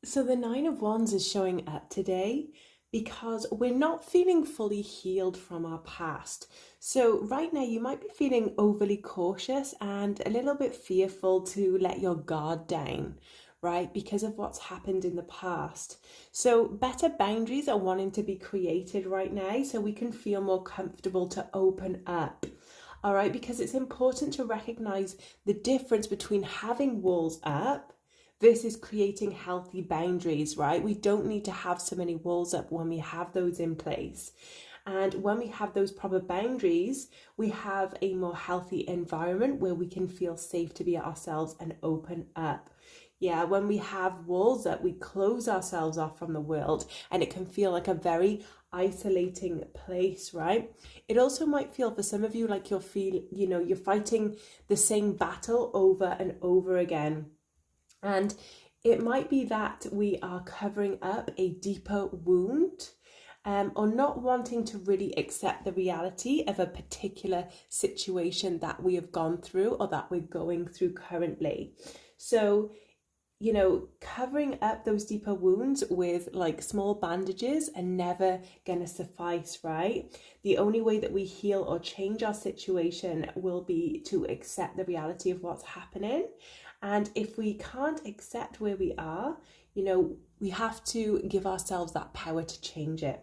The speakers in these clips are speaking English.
So the Nine of Wands is showing up today because we're not feeling fully healed from our past. So right now you might be feeling overly cautious and a little bit fearful to let your guard down, right? Because of what's happened in the past. So better boundaries are wanting to be created right now so we can feel more comfortable to open up. All right, because it's important to recognize the difference between having walls up versus creating healthy boundaries, right? We don't need to have so many walls up when we have those in place. And when we have those proper boundaries, we have a more healthy environment where we can feel safe to be ourselves and open up. Yeah, when we have walls up, we close ourselves off from the world and it can feel like a very isolating place, right? It also might feel for some of you like you're fighting the same battle over and over again. And it might be that we are covering up a deeper wound, or not wanting to really accept the reality of a particular situation that we have gone through or that we're going through currently. So, covering up those deeper wounds with like small bandages are never gonna suffice, right? The only way that we heal or change our situation will be to accept the reality of what's happening. And if we can't accept where we are, we have to give ourselves that power to change it.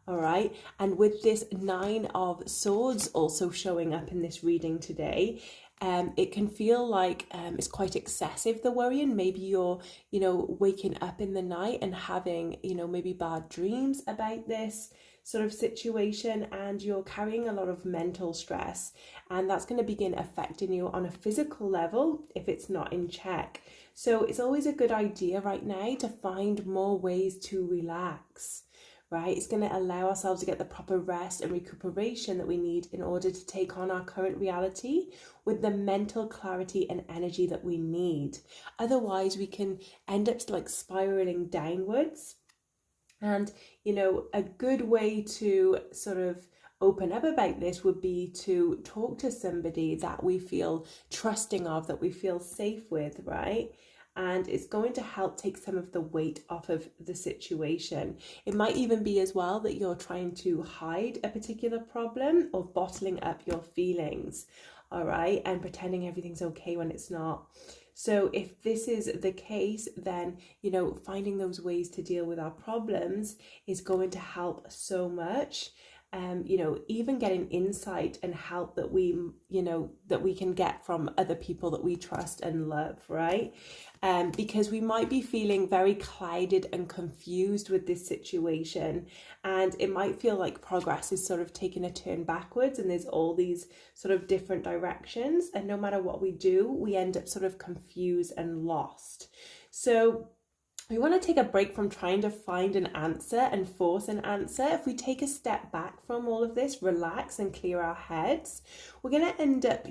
All right. And with this Nine of Swords also showing up in this reading today, it can feel like it's quite excessive, the worrying. Maybe you're, waking up in the night and having, maybe bad dreams about this sort of situation, and you're carrying a lot of mental stress, and that's going to begin affecting you on a physical level if it's not in check. So it's always a good idea right now to find more ways to relax, right? It's going to allow ourselves to get the proper rest and recuperation that we need in order to take on our current reality with the mental clarity and energy that we need. Otherwise, we can end up like spiraling downwards. And, a good way to sort of open up about this would be to talk to somebody that we feel trusting of, that we feel safe with, right? And it's going to help take some of the weight off of the situation. It might even be as well that you're trying to hide a particular problem or bottling up your feelings, all right, and pretending everything's okay when it's not. So if this is the case, then, finding those ways to deal with our problems is going to help so much. Even getting insight and help that we can get from other people that we trust and love, right? Because we might be feeling very clouded and confused with this situation, and it might feel like progress is sort of taking a turn backwards, and there's all these sort of different directions, and no matter what we do, we end up sort of confused and lost. So we want to take a break from trying to find an answer and force an answer. If we take a step back from all of this, relax and clear our heads, we're going to end up,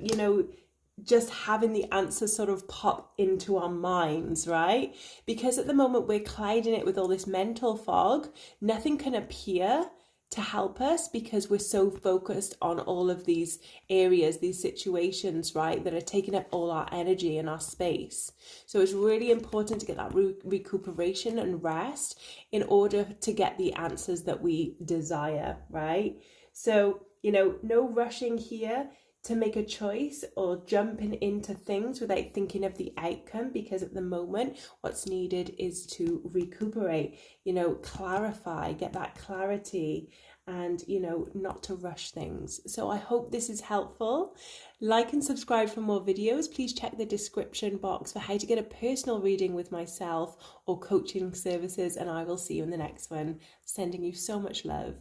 just having the answer sort of pop into our minds, right? Because at the moment we're clouding it with all this mental fog, nothing can appear to help us because we're so focused on all of these areas, these situations, right, that are taking up all our energy and our space. So it's really important to get that recuperation and rest in order to get the answers that we desire, right? So, no rushing here to make a choice or jumping into things without thinking of the outcome, because at the moment what's needed is to recuperate, clarify, get that clarity, and not to rush things. So I hope this is helpful. Like and subscribe for more videos. Please check the description box for how to get a personal reading with myself or coaching services, and I will see you in the next one. Sending you so much love.